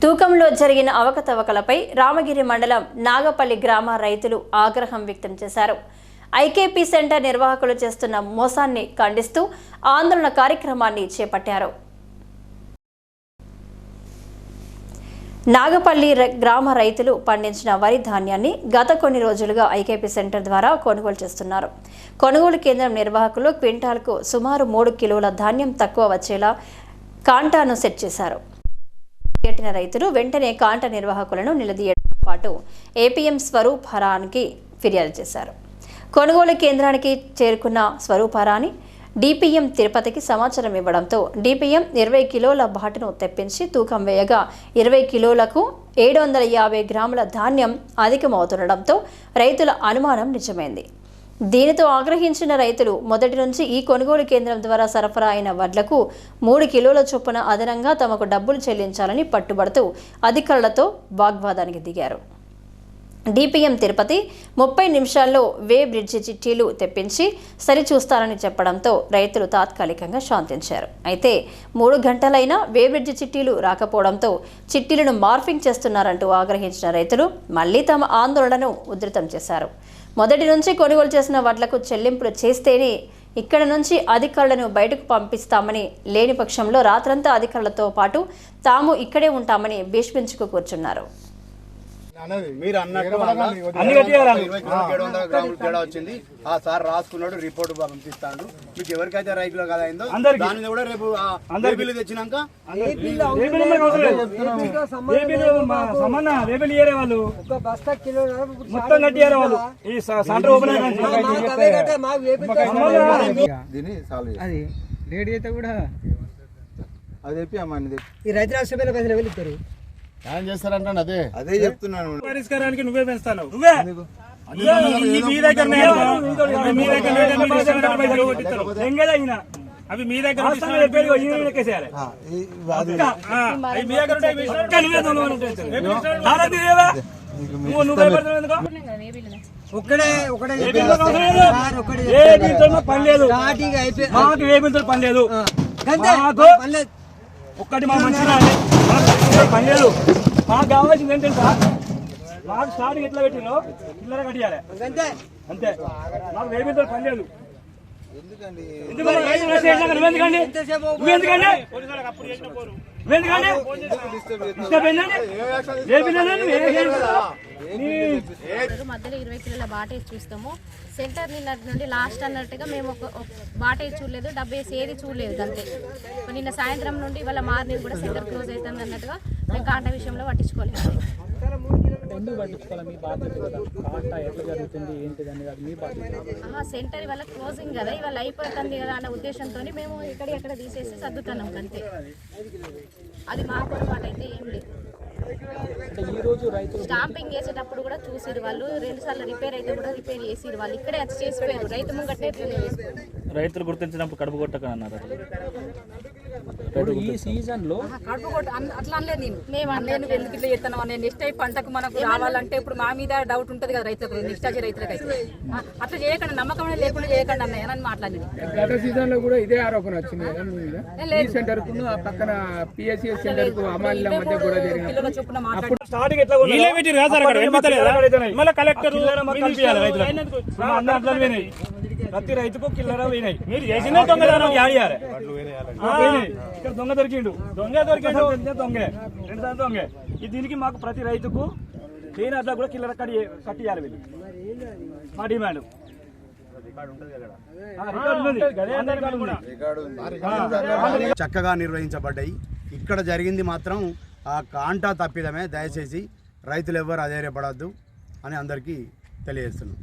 తూకంలో జరిగిన అవకతవకలపై రామగిరి మండలం నాగపల్లి గ్రామ రైతులు ఆగ్రహం వ్యక్తం చేశారు. ఐకేపీ సెంటర్ నిర్వాహకులు చేస్తున్న మోసాన్ని ఖండిస్తూ ఆందోళన కార్యక్రమాన్ని చేపట్టారు. నాగపల్లి గ్రామ రైతులు పండించిన వరి ధాన్యాన్ని గత కొన్ని రోజులుగా ఐకేపీ సెంటర్ ద్వారా కొనుగోలు చేస్తున్నారు. కొనుగోలు కేంద్రం నిర్వాహకులు క్వింటాల్కు సుమారు 3 కిలోల ధాన్యం తక్కువ వచ్చేలా కాంటాను సెట్ చేశారు. రైతులు వెంటనే కాంట నిర్వాహకులను నిలదీయడంతో పాటు ఏపీఎం స్వరూపరానికి ఫిర్యాదు చేశారు. కొనుగోలు కేంద్రానికి చేరుకున్న స్వరూపరాని డిపిఎం తిరుపతికి సమాచారం ఇవ్వడంతో డిపిఎం 20 కిలోల బాటను తెప్పించి తూకం వేయగా 20 కిలోలకు 750 గ్రాముల ధాన్యం అధికమవుతుండటంతో రైతుల అనుమానం నిజమైంది. దీనితో ఆగ్రహించిన రైతులు మొదటి నుంచి ఈ కొనుగోలు కేంద్రం ద్వారా సరఫరా అయిన వడ్లకు 3 కిలోల చొప్పున అదనంగా తమకు డబ్బులు చెల్లించాలని పట్టుబడుతూ అధికారులతో వాగ్వాదానికి దిగారు. డిపిఎం తిరుపతి 30 నిమిషాల్లో వే బ్రిడ్జి చిట్టీలు తెప్పించి సరిచూస్తారని చెప్పడంతో రైతులు తాత్కాలికంగా శాంతించారు. అయితే 3 గంటలైనా వే బ్రిడ్జి చిట్టీలు రాకపోవడంతో చిట్టీలను మార్ఫింగ్ చేస్తున్నారంటూ ఆగ్రహించిన రైతులు మళ్లీ తమ ఆందోళనను ఉధృతం చేశారు. మొదటి నుంచి కొనుగోలు చేసిన వడ్లకు చెల్లింపులు చేస్తేనే ఇక్కడ నుంచి అధికారులను బయటకు పంపిస్తామని, లేని పక్షంలో రాత్రంతా అధికారులతో పాటు తాము ఇక్కడే ఉంటామని భీష్మించుకు కూర్చున్నారు. మీరు అన్నట్టు 700 గ్రాములు తేడా వచ్చింది. ఆ సార్ రాసుకున్నాడు, రిపోర్ట్ పంపిస్తాడు. మీకు ఎవరికైతే రైతులో కదా అయిందో దాని కూడా రేపు బిల్లు తెచ్చినాక అది చెప్పి అమ్మాయి రైతు రాష్ట్ర పైసలు వెళ్తారు ఏం చేస్తారంటే అదే చెప్తున్నాను. పరిష్కారానికి నువ్వే పెంచుతావు అవి మీ దగ్గర పనిలేదు. ఒక్కటి మా మంచిగా పనిలేదు. మాకు కావాల్సింది ఏంటంటే మాకు స్టార్టింగ్ ఎట్లా పెట్టినో పిల్లలు కట్టియాలి అంతే. మాకు వేమితో పనిలేదు. మధ్యలో 20 కిలోల బాటేజ్ చూస్తాము. సెంటర్ నిన్నటి నుండి లాస్ట్ అన్నట్టుగా మేము ఒక బాటేజ్ చూడలేదు, డబ్బేసి ఏది చూడలేదు అంతే. నిన్న సాయంత్రం నుండి ఇవాళ మార్నింగ్ కూడా సెంటర్ క్లోజ్ అవుతుంది అన్నట్టుగా మేము కాంట విషయంలో పట్టించుకోలేదు. సెంటర్ ఇవాళ క్లోజింగ్ కదా, ఇవాళ అయిపోతుంది కదా అన్న ఉద్దేశంతో మేము ఎక్కడ తీసేసి సర్దుతున్నాం అంతే. అది మా పొరపాటు అయితే ఏం లేదు. స్టాంపింగ్ చేసేటప్పుడు కూడా చూసిరు వాళ్ళు, 2 సార్లు రిపేర్ అయితే కూడా రిపేర్ చేసిరు వాళ్ళు. ఇక్కడే వచ్చి చేసిపోయారు. రైతు ముంగట్టే రైతులు గుర్తించినప్పుడు కడుపు కొట్టకన్నారు. ఈ సీజన్ లో కడుపు కొట్ట అట్లా అనలేదు. మేము అనలేదు ఎందుకు ఇట్లా చేస్తున్నాం అని. నెక్స్ట్ టైం పంటకు మనకు రావాలంటే ఇప్పుడు మా మీద డౌట్ ఉంటుంది కదా రైతులకు, నెక్స్ట్ వచ్చే రైతులకు అయితే అట్లా చేయకుండా నమ్మకం లేకుండా చేయకుండా అన్నయ్య అని మాట్లాడింది. గత సీజన్ లో కూడా ఇదే ఆరోపణ వచ్చింది. సెంటర్ కు పక్కన పిఎస్సిఎస్ సెంటర్ కు అమాలీల మధ్య కూడా జరిగింది. స్టార్టింగ్ ఎట్లా మళ్ళీ కలెక్టర్ ప్రతి రైతుకు కిల్లరా పోయినాయి. మీరు చేసిన దొంగతనం ఇక్కడ దొంగ దొరికిండు, దొంగే 2 సార్లు దొంగే. దీనికి మాకు ప్రతి రైతుకు దేని అట్లా కూడా కిల్లర కట్టియాలి వీళ్ళు. మా డిమాండ్ చక్కగా నిర్వహించబడ్డాయి. ఇక్కడ జరిగింది మాత్రం ఆ కాంటా తప్పిదమే. దయచేసి రైతులు ఎవ్వరు అధైర్యపడద్దు అని అందరికీ తెలియజేస్తున్నాం.